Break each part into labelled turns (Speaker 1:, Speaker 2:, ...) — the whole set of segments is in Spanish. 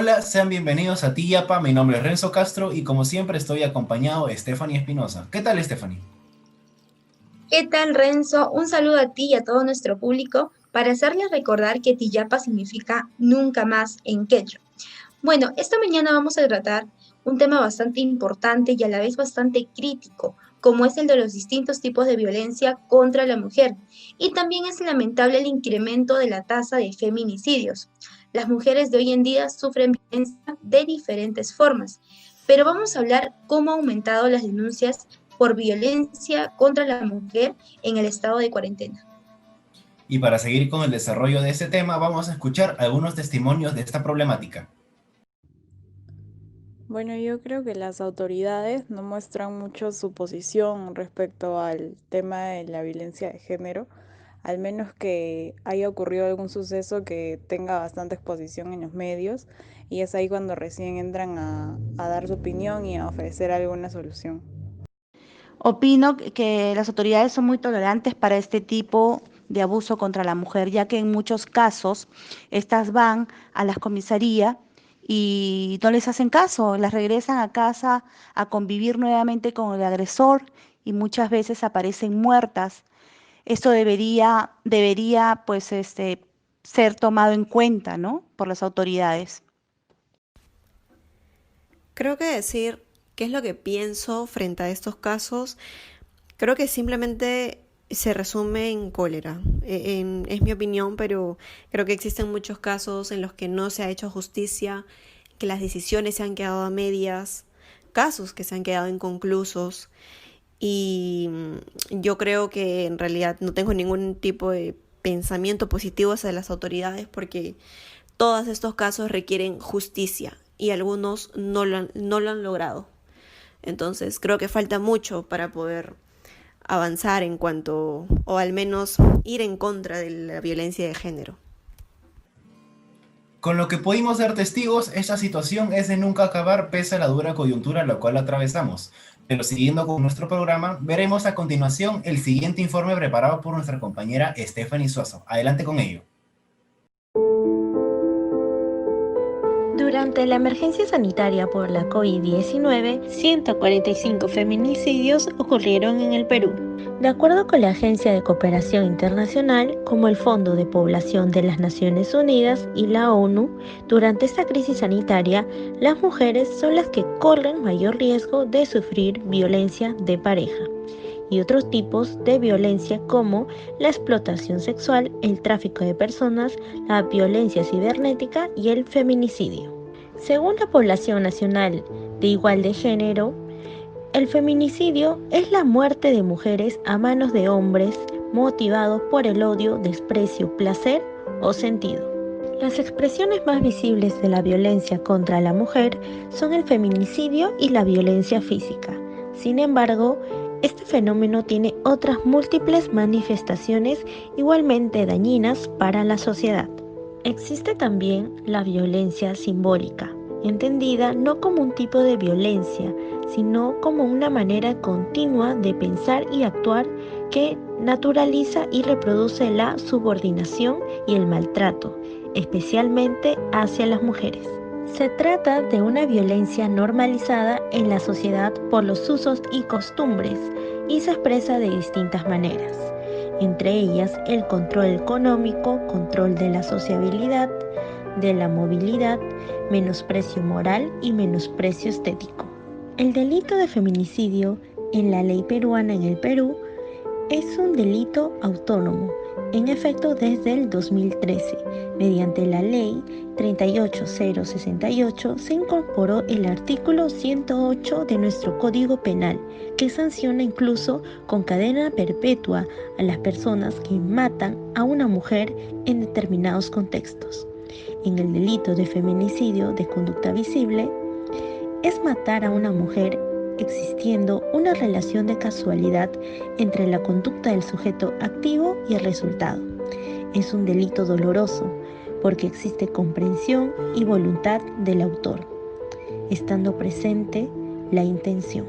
Speaker 1: Hola, sean bienvenidos a Tiyapa. Mi nombre es Renzo Castro y como siempre estoy acompañado de Stephanie Espinosa. ¿Qué tal, Stephanie?
Speaker 2: ¿Qué tal, Renzo? Un saludo a ti y a todo nuestro público para hacerles recordar que Tiyapa significa nunca más en quechua. Bueno, esta mañana vamos a tratar un tema bastante importante y a la vez bastante crítico, como es el de los distintos tipos de violencia contra la mujer. Y también es lamentable el incremento de la tasa de feminicidios. Las mujeres de hoy en día sufren violencia de diferentes formas, pero vamos a hablar cómo ha aumentado las denuncias por violencia contra la mujer en el estado de cuarentena.
Speaker 1: Y para seguir con el desarrollo de este tema, vamos a escuchar algunos testimonios de esta problemática.
Speaker 3: Bueno, yo creo que las autoridades no muestran mucho su posición respecto al tema de la violencia de género, al menos que haya ocurrido algún suceso que tenga bastante exposición en los medios, y es ahí cuando recién entran a dar su opinión y a ofrecer alguna solución.
Speaker 4: Opino que las autoridades son muy tolerantes para este tipo de abuso contra la mujer, ya que en muchos casos estas van a las comisarías y no les hacen caso, las regresan a casa a convivir nuevamente con el agresor y muchas veces aparecen muertas. Esto debería pues ser tomado en cuenta, ¿no? Por las autoridades.
Speaker 5: Creo que decir qué es lo que pienso frente a estos casos, creo que simplemente se resume en cólera. Es mi opinión, pero creo que existen muchos casos en los que no se ha hecho justicia, que las decisiones se han quedado a medias, casos que se han quedado inconclusos y yo creo que en realidad no tengo ningún tipo de pensamiento positivo hacia las autoridades porque todos estos casos requieren justicia y algunos no lo han logrado. Entonces creo que falta mucho para poder avanzar en cuanto, o al menos ir en contra de la violencia de género.
Speaker 1: Con lo que pudimos ser testigos, esta situación es de nunca acabar pese a la dura coyuntura la cual atravesamos. Pero siguiendo con nuestro programa, veremos a continuación el siguiente informe preparado por nuestra compañera Stephanie Suazo. Adelante con ello.
Speaker 6: Durante la emergencia sanitaria por la COVID-19, 145 feminicidios ocurrieron en el Perú. De acuerdo con la Agencia de Cooperación Internacional, como el Fondo de Población de las Naciones Unidas y la ONU, durante esta crisis sanitaria, las mujeres son las que corren mayor riesgo de sufrir violencia de pareja y otros tipos de violencia como la explotación sexual, el tráfico de personas, la violencia cibernética y el feminicidio. Según la población nacional de igual de género, el feminicidio es la muerte de mujeres a manos de hombres motivados por el odio, desprecio, placer o sentido. Las expresiones más visibles de la violencia contra la mujer son el feminicidio y la violencia física. Sin embargo, este fenómeno tiene otras múltiples manifestaciones igualmente dañinas para la sociedad. Existe también la violencia simbólica, entendida no como un tipo de violencia, sino como una manera continua de pensar y actuar que naturaliza y reproduce la subordinación y el maltrato, especialmente hacia las mujeres. Se trata de una violencia normalizada en la sociedad por los usos y costumbres y se expresa de distintas maneras, entre ellas el control económico, control de la sociabilidad, de la movilidad, menosprecio moral y menosprecio estético. El delito de feminicidio en la ley peruana en el Perú es un delito autónomo, en efecto desde el 2013. Mediante la ley 38068 se incorporó el artículo 108 de nuestro Código Penal, que sanciona incluso con cadena perpetua a las personas que matan a una mujer en determinados contextos. En el delito de feminicidio de conducta visible, es matar a una mujer existiendo una relación de casualidad entre la conducta del sujeto activo y el resultado. Es un delito doloroso porque existe comprensión y voluntad del autor, estando presente la intención.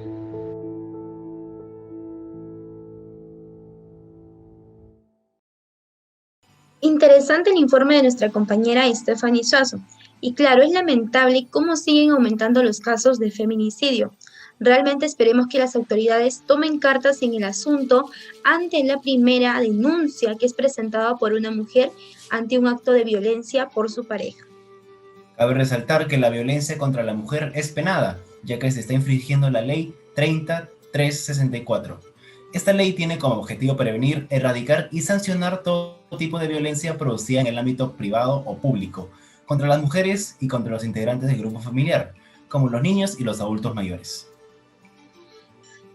Speaker 2: Interesante el informe de nuestra compañera Stephanie Suazo. Y claro, es lamentable cómo siguen aumentando los casos de feminicidio. Realmente esperemos que las autoridades tomen cartas en el asunto ante la primera denuncia que es presentada por una mujer ante un acto de violencia por su pareja.
Speaker 1: Cabe resaltar que la violencia contra la mujer es penada, ya que se está infringiendo la ley 30364. Esta ley tiene como objetivo prevenir, erradicar y sancionar todo tipo de violencia producida en el ámbito privado o público, contra las mujeres y contra los integrantes del grupo familiar, como los niños y los adultos mayores.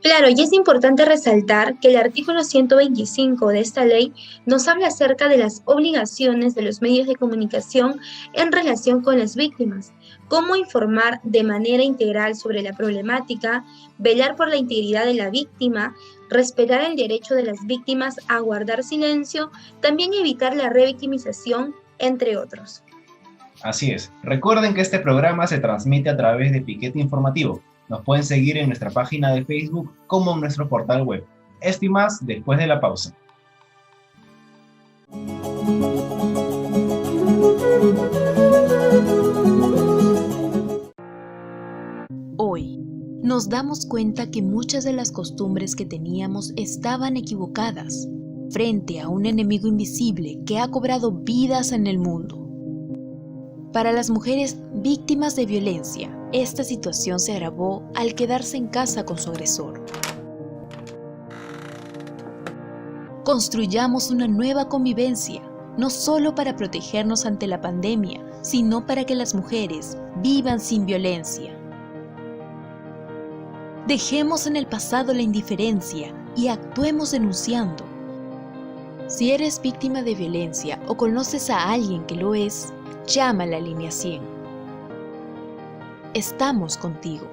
Speaker 2: Claro, y es importante resaltar que el artículo 125 de esta ley nos habla acerca de las obligaciones de los medios de comunicación en relación con las víctimas, cómo informar de manera integral sobre la problemática, velar por la integridad de la víctima, respetar el derecho de las víctimas a guardar silencio, también evitar la revictimización, entre otros.
Speaker 1: Así es. Recuerden que este programa se transmite a través de Piquete Informativo. Nos pueden seguir en nuestra página de Facebook como en nuestro portal web. Esto y más después de la pausa.
Speaker 7: Hoy, nos damos cuenta que muchas de las costumbres que teníamos estaban equivocadas frente a un enemigo invisible que ha cobrado vidas en el mundo. Para las mujeres víctimas de violencia, esta situación se agravó al quedarse en casa con su agresor. Construyamos una nueva convivencia, no solo para protegernos ante la pandemia, sino para que las mujeres vivan sin violencia. Dejemos en el pasado la indiferencia y actuemos denunciando. Si eres víctima de violencia o conoces a alguien que lo es, llama a la línea 100. Estamos contigo.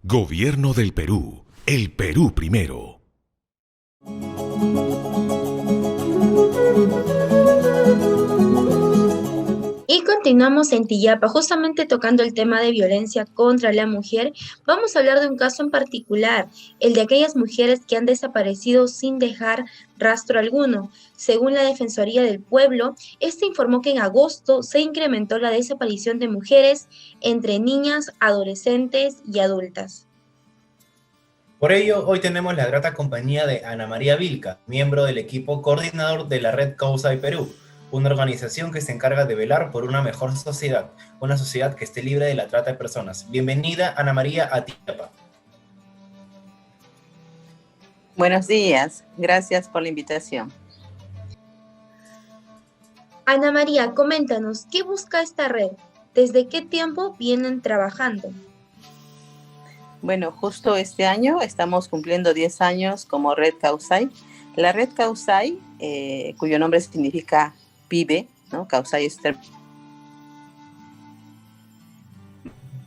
Speaker 8: Gobierno del Perú. El Perú primero.
Speaker 2: Y continuamos en Tillapa, justamente tocando el tema de violencia contra la mujer. Vamos a hablar de un caso en particular, el de aquellas mujeres que han desaparecido sin dejar rastro alguno. Según la Defensoría del Pueblo, este informó que en agosto se incrementó la desaparición de mujeres entre niñas, adolescentes y adultas.
Speaker 1: Por ello, hoy tenemos la grata compañía de Ana María Vilca, miembro del equipo coordinador de la Red Causay Perú, una organización que se encarga de velar por una mejor sociedad, una sociedad que esté libre de la trata de personas. Bienvenida, Ana María, a Tillapa.
Speaker 9: Buenos días, gracias por la invitación.
Speaker 2: Ana María, coméntanos, ¿qué busca esta red? ¿Desde qué tiempo vienen trabajando?
Speaker 9: Bueno, justo este año estamos cumpliendo 10 años como Red Causay. La Red Causay, cuyo nombre significa PIBE, ¿no? Causay es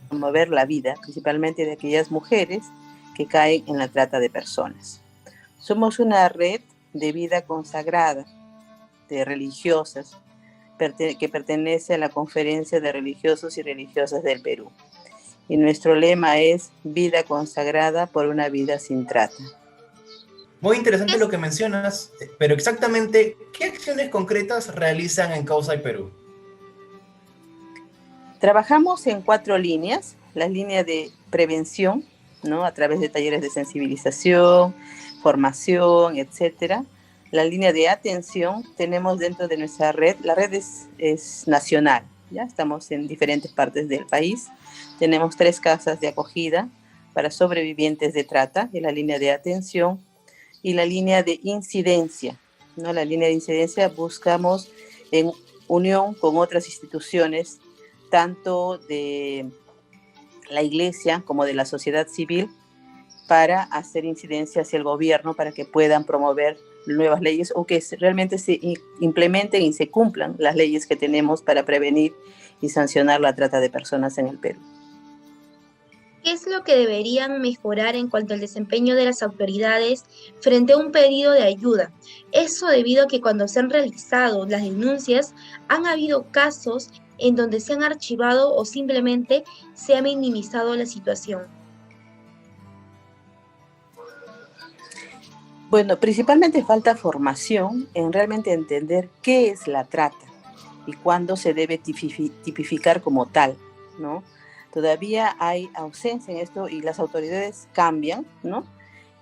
Speaker 9: promover la vida, principalmente de aquellas mujeres que caen en la trata de personas. Somos una red de vida consagrada, de religiosas, que pertenece a la Conferencia de Religiosos y Religiosas del Perú. Y nuestro lema es vida consagrada por una vida sin trata.
Speaker 1: Muy interesante lo que mencionas, pero exactamente, ¿qué acciones concretas realizan en Causay Perú?
Speaker 9: Trabajamos en 4 líneas. La línea de prevención, ¿no? A través de talleres de sensibilización, formación, etcétera. La línea de atención tenemos dentro de nuestra red. La red es nacional, ¿ya? Estamos en diferentes partes del país. Tenemos 3 casas de acogida para sobrevivientes de trata, en la línea de atención, y la línea de incidencia, ¿no? La línea de incidencia buscamos en unión con otras instituciones, tanto de la iglesia como de la sociedad civil, para hacer incidencia hacia el gobierno para que puedan promover nuevas leyes o que realmente se implementen y se cumplan las leyes que tenemos para prevenir y sancionar la trata de personas en el Perú.
Speaker 2: ¿Qué es lo que deberían mejorar en cuanto al desempeño de las autoridades frente a un pedido de ayuda? Eso debido a que cuando se han realizado las denuncias, han habido casos en donde se han archivado o simplemente se ha minimizado la situación.
Speaker 9: Bueno, principalmente falta formación en realmente entender qué es la trata y cuándo se debe tipificar como tal, ¿no? Todavía hay ausencia en esto y las autoridades cambian, ¿no?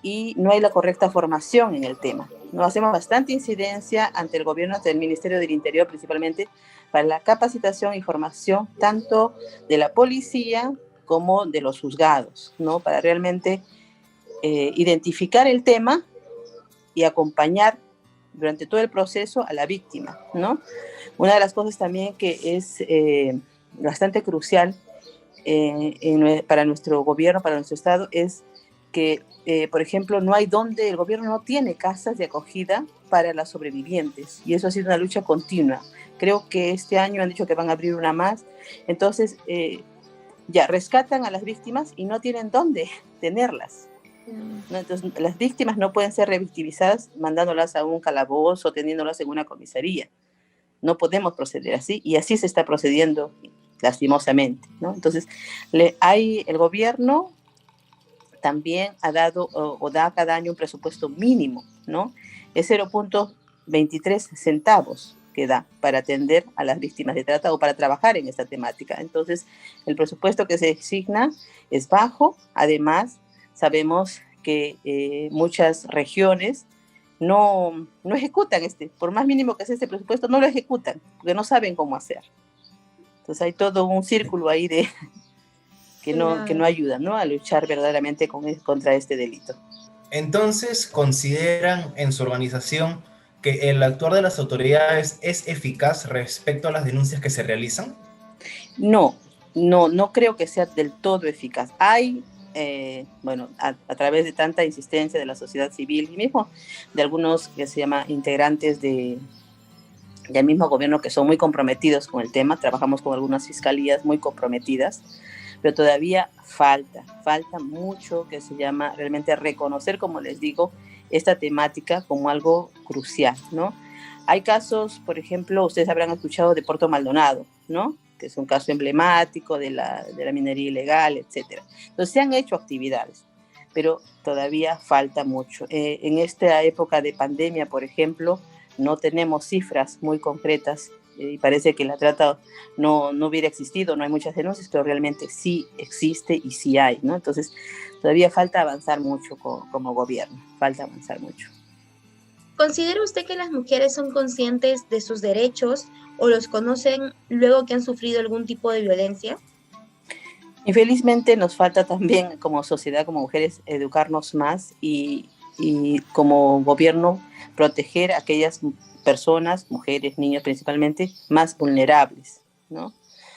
Speaker 9: Y no hay la correcta formación en el tema. Nos hacemos bastante incidencia ante el gobierno, ante el Ministerio del Interior principalmente, para la capacitación y formación tanto de la policía como de los juzgados, ¿no? Para realmente identificar el tema y acompañar durante todo el proceso a la víctima, ¿no? Una de las cosas también que es bastante crucial para nuestro gobierno, para nuestro Estado, es que, por ejemplo, no hay donde, el gobierno no tiene casas de acogida para las sobrevivientes, y eso ha sido una lucha continua. Creo que este año han dicho que van a abrir una más, entonces ya rescatan a las víctimas y no tienen dónde tenerlas, ¿no? Entonces las víctimas no pueden ser revictimizadas mandándolas a un calabozo, teniéndolas en una comisaría. No podemos proceder así, y así se está procediendo lastimosamente, ¿no? Entonces el gobierno también ha dado o da cada año un presupuesto mínimo, ¿no? Es 0.23 centavos que da para atender a las víctimas de trata o para trabajar en esta temática. Entonces, el presupuesto que se asigna es bajo. Además, sabemos que muchas regiones no ejecutan por más mínimo que sea este presupuesto, no lo ejecutan, porque no saben cómo hacer. Entonces hay todo un círculo ahí que no ayuda, ¿no?, a luchar verdaderamente contra este delito.
Speaker 1: Entonces, ¿consideran en su organización que el actuar de las autoridades es eficaz respecto a las denuncias que se realizan?
Speaker 9: No creo que sea del todo eficaz. Hay, a través de tanta insistencia de la sociedad civil y mismo de algunos que se llama integrantes del mismo gobierno que son muy comprometidos con el tema, trabajamos con algunas fiscalías muy comprometidas, pero todavía falta mucho que se llama realmente reconocer, como les digo, esta temática como algo crucial, ¿no? Hay casos, por ejemplo, ustedes habrán escuchado de Puerto Maldonado, ¿no?, que es un caso emblemático de la minería ilegal, etc. Entonces se han hecho actividades, pero todavía falta mucho. En esta época de pandemia, por ejemplo, no tenemos cifras muy concretas y parece que la trata no hubiera existido, no hay muchas denuncias, pero realmente sí existe y sí hay, ¿no? Entonces todavía falta avanzar mucho como gobierno, falta avanzar mucho.
Speaker 2: ¿Considera usted que las mujeres son conscientes de sus derechos o los conocen luego que han sufrido algún tipo de violencia?
Speaker 9: Infelizmente nos falta también como sociedad, como mujeres, educarnos más y como gobierno proteger a aquellas personas, mujeres, niños principalmente, más vulnerables, ¿no?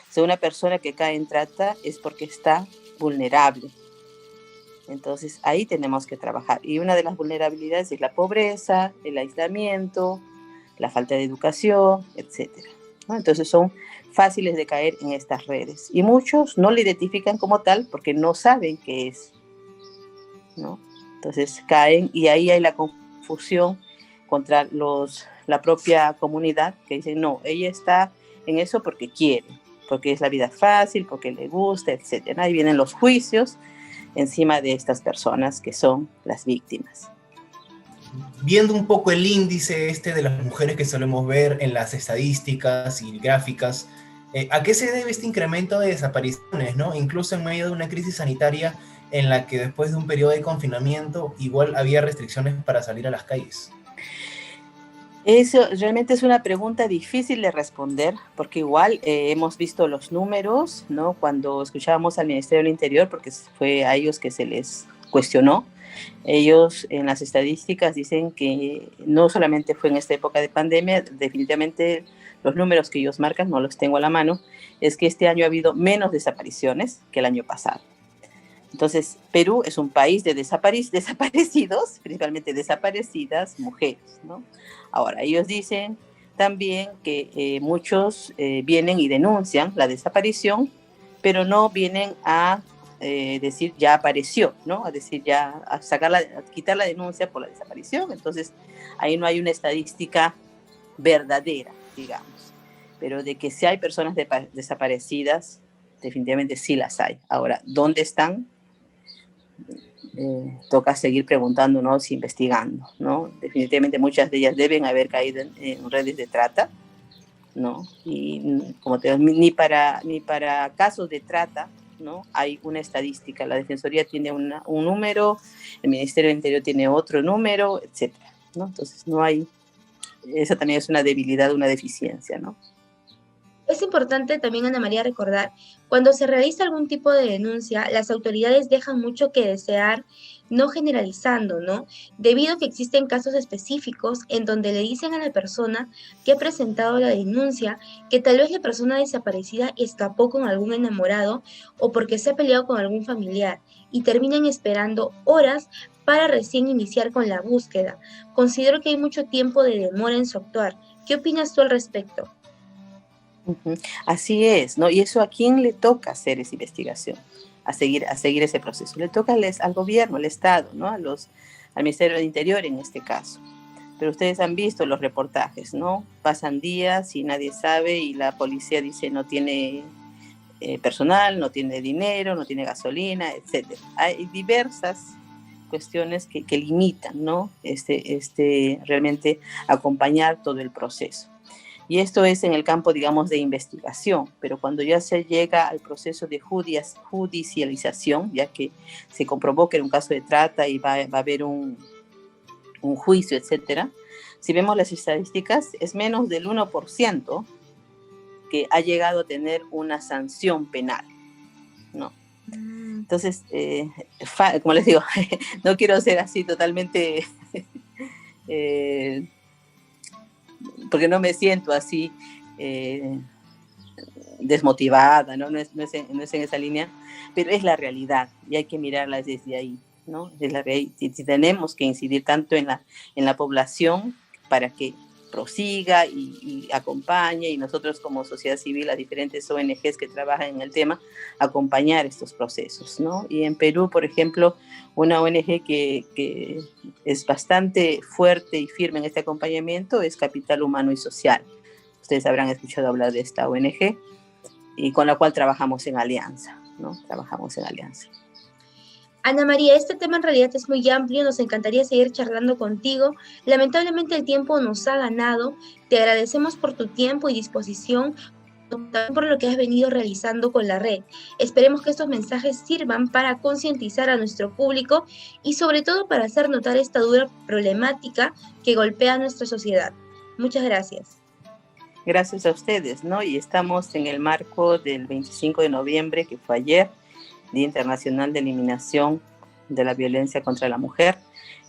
Speaker 9: Si una persona que cae en trata es porque está vulnerable. Entonces ahí tenemos que trabajar. Y una de las vulnerabilidades es la pobreza, el aislamiento, la falta de educación, etc., ¿no? Entonces son fáciles de caer en estas redes. Y muchos no le identifican como tal porque no saben qué es, ¿no? Entonces caen y ahí hay la confusión contra la propia comunidad que dicen, no, ella está en eso porque quiere, porque es la vida fácil, porque le gusta, etc. Ahí vienen los juicios encima de estas personas que son las víctimas.
Speaker 1: Viendo un poco el índice de las mujeres que solemos ver en las estadísticas y gráficas, ¿a qué se debe este incremento de desapariciones, ¿no? Incluso en medio de una crisis sanitaria en la que después de un periodo de confinamiento igual había restricciones para salir a las calles.
Speaker 9: Eso realmente es una pregunta difícil de responder, porque igual hemos visto los números, ¿no? Cuando escuchábamos al Ministerio del Interior, porque fue a ellos que se les cuestionó, ellos en las estadísticas dicen que no solamente fue en esta época de pandemia, definitivamente los números que ellos marcan, no los tengo a la mano, es que este año ha habido menos desapariciones que el año pasado. Entonces, Perú es un país de desaparecidos, principalmente desaparecidas mujeres, ¿no? Ahora, ellos dicen también que muchos vienen y denuncian la desaparición, pero no vienen a decir ya apareció, ¿no? A decir ya, a quitar la denuncia por la desaparición. Entonces, ahí no hay una estadística verdadera, digamos. Pero de que sí hay personas desaparecidas, definitivamente sí las hay. Ahora, ¿dónde están? toca seguir preguntándonos, investigando, ¿no? Definitivamente muchas de ellas deben haber caído en redes de trata, ¿no? Y como te digo, ni para casos de trata, ¿no? Hay una estadística. La Defensoría tiene un número, el Ministerio del Interior tiene otro número, etcétera, ¿no? Entonces no hay, esa también es una debilidad, una deficiencia, ¿no?
Speaker 2: Es importante también, Ana María, recordar, cuando se realiza algún tipo de denuncia, las autoridades dejan mucho que desear, no generalizando, ¿no? Debido a que existen casos específicos en donde le dicen a la persona que ha presentado la denuncia que tal vez la persona desaparecida escapó con algún enamorado o porque se ha peleado con algún familiar y terminan esperando horas para recién iniciar con la búsqueda. Considero que hay mucho tiempo de demora en su actuar. ¿Qué opinas tú al respecto?
Speaker 9: Así es, ¿no? Y eso, ¿a quién le toca hacer esa investigación? A seguir ese proceso. Le toca al gobierno, al Estado, ¿no? Al Ministerio del Interior en este caso. Pero ustedes han visto los reportajes, ¿no? Pasan días y nadie sabe y la policía dice no tiene personal, no tiene dinero, no tiene gasolina, etc. Hay diversas cuestiones que limitan, ¿no? Realmente acompañar todo el proceso. Y esto es en el campo, digamos, de investigación, pero cuando ya se llega al proceso de judicialización, ya que se comprobó que era un caso de trata y va a haber un juicio, etcétera, si vemos las estadísticas, es menos del 1% que ha llegado a tener una sanción penal, ¿no? Entonces, como les digo, no quiero ser así totalmente... porque no me siento así desmotivada, ¿no? No es en esa línea, pero es la realidad y hay que mirarla desde ahí, ¿no? Es la realidad. Y tenemos que incidir tanto en la población para que prosiga y acompañe, y nosotros como sociedad civil, las diferentes ONGs que trabajan en el tema, acompañar estos procesos, ¿no? Y en Perú, por ejemplo, una ONG que es bastante fuerte y firme en este acompañamiento es Capital Humano y Social. Ustedes habrán escuchado hablar de esta ONG y con la cual trabajamos en alianza, ¿no? Trabajamos en alianza.
Speaker 2: Ana María, este tema en realidad es muy amplio, nos encantaría seguir charlando contigo. Lamentablemente el tiempo nos ha ganado. Te agradecemos por tu tiempo y disposición, también por lo que has venido realizando con la red. Esperemos que estos mensajes sirvan para concientizar a nuestro público y sobre todo para hacer notar esta dura problemática que golpea a nuestra sociedad. Muchas gracias.
Speaker 9: Gracias a ustedes, ¿no? Y estamos en el marco del 25 de noviembre, que fue ayer, Día Internacional de Eliminación de la Violencia contra la Mujer.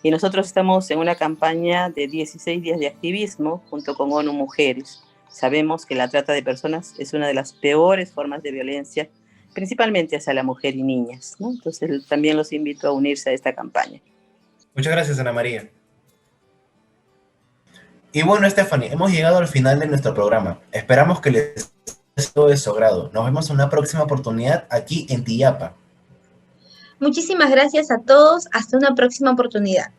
Speaker 9: Y nosotros estamos en una campaña de 16 días de activismo junto con ONU Mujeres. Sabemos que la trata de personas es una de las peores formas de violencia, principalmente hacia la mujer y niñas, ¿no? Entonces también los invito a unirse a esta campaña.
Speaker 1: Muchas gracias, Ana María. Y bueno, Stephanie, hemos llegado al final de nuestro programa. Esperamos que les de su agrado. Nos vemos en una próxima oportunidad aquí en Tiyapa.
Speaker 2: Muchísimas gracias a todos. Hasta una próxima oportunidad.